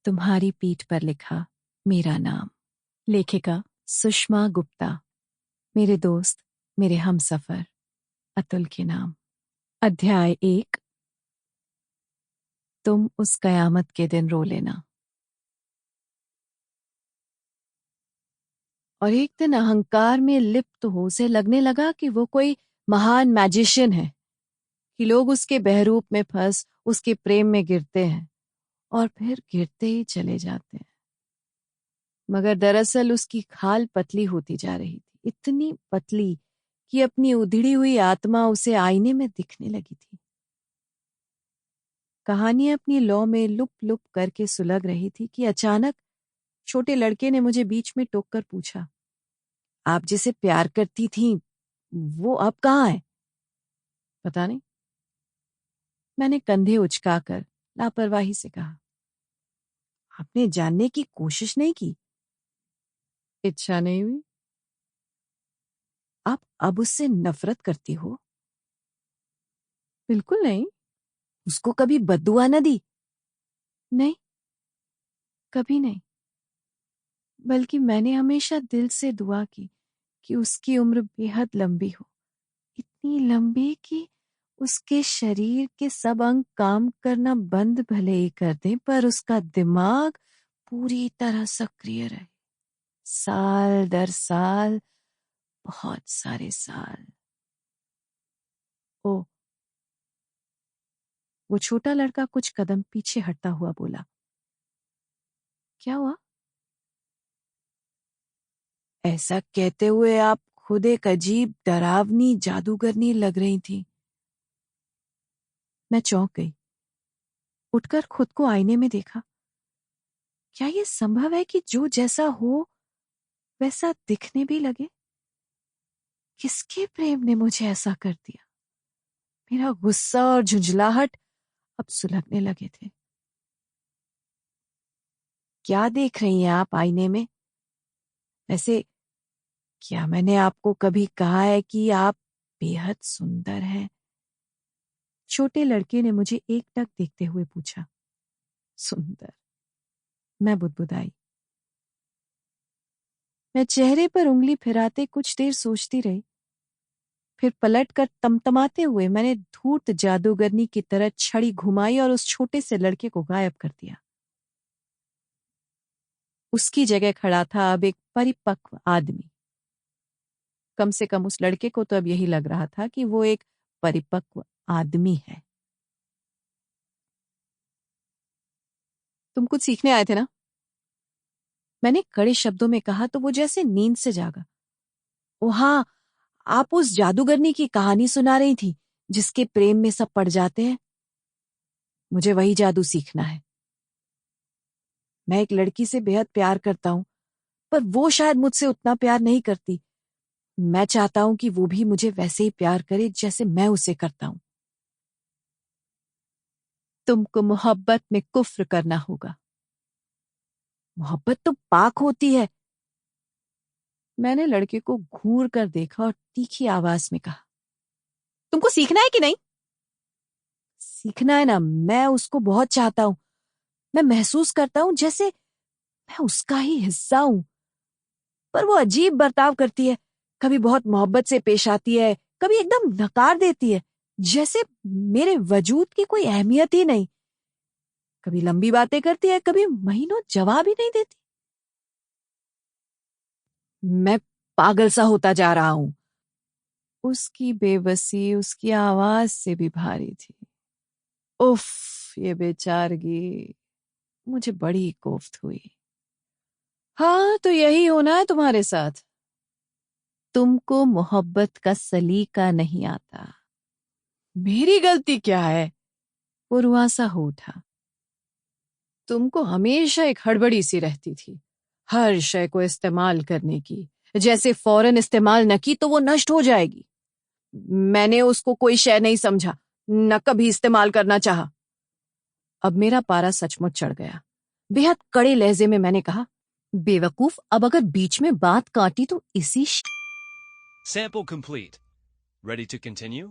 तुम्हारी पीठ पर लिखा मेरा नाम। लेखिका सुषमा गुप्ता। मेरे दोस्त, मेरे हमसफर अतुल के नाम। अध्याय 1। तुम उस कयामत के दिन रो लेना। और एक दिन अहंकार में लिप्त हो उसे लगने लगा कि वो कोई महान मैजिशियन है, कि लोग उसके बहरूप में फंस उसके प्रेम में गिरते हैं और फिर गिरते ही चले जाते हैं। मगर दरअसल उसकी खाल पतली होती जा रही थी, इतनी पतली कि अपनी उधड़ी हुई आत्मा उसे आईने में दिखने लगी थी। कहानी अपनी लौ में लुप लुप करके सुलग रही थी कि अचानक छोटे लड़के ने मुझे बीच में टोक कर पूछा, आप जिसे प्यार करती थी वो अब कहाँ है? पता नहीं, मैंने कंधे उचकाकर लापरवाही से कहा। आपने जानने की कोशिश नहीं की? इच्छा नहीं हुई। आप अब उससे नफरत करती हो? बिल्कुल नहीं। उसको कभी बद्दुआ न दी? नहीं, कभी नहीं। बल्कि मैंने हमेशा दिल से दुआ की कि उसकी उम्र बेहद लंबी हो, इतनी लंबी कि उसके शरीर के सब अंग काम करना बंद भले ही कर दें, पर उसका दिमाग पूरी तरह सक्रिय रहे, साल दर साल, बहुत सारे साल। ओ, वो छोटा लड़का कुछ कदम पीछे हटता हुआ बोला। क्या हुआ? ऐसा कहते हुए आप खुद एक अजीब डरावनी जादूगरनी लग रही थी। मैं चौंक गई। उठकर खुद को आईने में देखा। क्या यह संभव है कि जो जैसा हो वैसा दिखने भी लगे? किसके प्रेम ने मुझे ऐसा कर दिया? मेरा गुस्सा और झुंझलाहट अब सुलगने लगे थे। क्या देख रही हैं आप आईने में? वैसे क्या मैंने आपको कभी कहा है कि आप बेहद सुंदर हैं? छोटे लड़के ने मुझे एकटक देखते हुए पूछा। सुंदर? मैं बुदबुदाई। मैं चेहरे पर उंगली फिराते कुछ देर सोचती रही। फिर पलटकर तमतमाते हुए मैंने धूर्त जादूगरनी की तरह छड़ी घुमाई और उस छोटे से लड़के को गायब कर दिया। उसकी जगह खड़ा था अब एक परिपक्व आदमी। कम से कम उस लड़के को तो अब यही लग रहा था कि वो एक परिपक्व आदमी है। तुम कुछ सीखने आए थे ना? मैंने कड़े शब्दों में कहा तो वो जैसे नींद से जागा। ओ हाँ, आप उस जादूगरनी की कहानी सुना रही थी जिसके प्रेम में सब पड़ जाते हैं। मुझे वही जादू सीखना है। मैं एक लड़की से बेहद प्यार करता हूं, पर वो शायद मुझसे उतना प्यार नहीं करती। मैं चाहता हूं कि वो भी मुझे वैसे ही प्यार करे जैसे मैं उसे करता हूं। तुमको मोहब्बत में कुफ्र करना होगा। मोहब्बत तो पाक होती है। मैंने लड़के को घूर कर देखा और तीखी आवाज में कहा, तुमको सीखना है कि नहीं? सीखना है ना, मैं उसको बहुत चाहता हूं। मैं महसूस करता हूं जैसे मैं उसका ही हिस्सा हूं। पर वो अजीब बर्ताव करती है। कभी बहुत मोहब्बत से पेश आती है, कभी एकदम नकार देती है, जैसे मेरे वजूद की कोई अहमियत ही नहीं। कभी लंबी बातें करती है, कभी महीनों जवाब ही नहीं देती। मैं पागल सा होता जा रहा हूं। उसकी बेबसी उसकी आवाज से भी भारी थी। उफ, ये बेचारगी। मुझे बड़ी कोफ्त हुई। हाँ, तो यही होना है तुम्हारे साथ। तुमको मोहब्बत का सलीका नहीं आता। मेरी गलती क्या है? वो रुआंसा हो उठा। तुमको हमेशा एक हड़बड़ी सी रहती थी, हर शय को इस्तेमाल करने की। जैसे फौरन इस्तेमाल न की तो वो नष्ट हो जाएगी। मैंने उसको कोई शय नहीं समझा, न कभी इस्तेमाल करना चाहा। अब मेरा पारा सचमुच चढ़ गया। बेहद कड़े लहजे में मैंने कहा, बेवकूफ, अब अगर बीच में बात काटी तो इसी Sample complete. Ready to continue?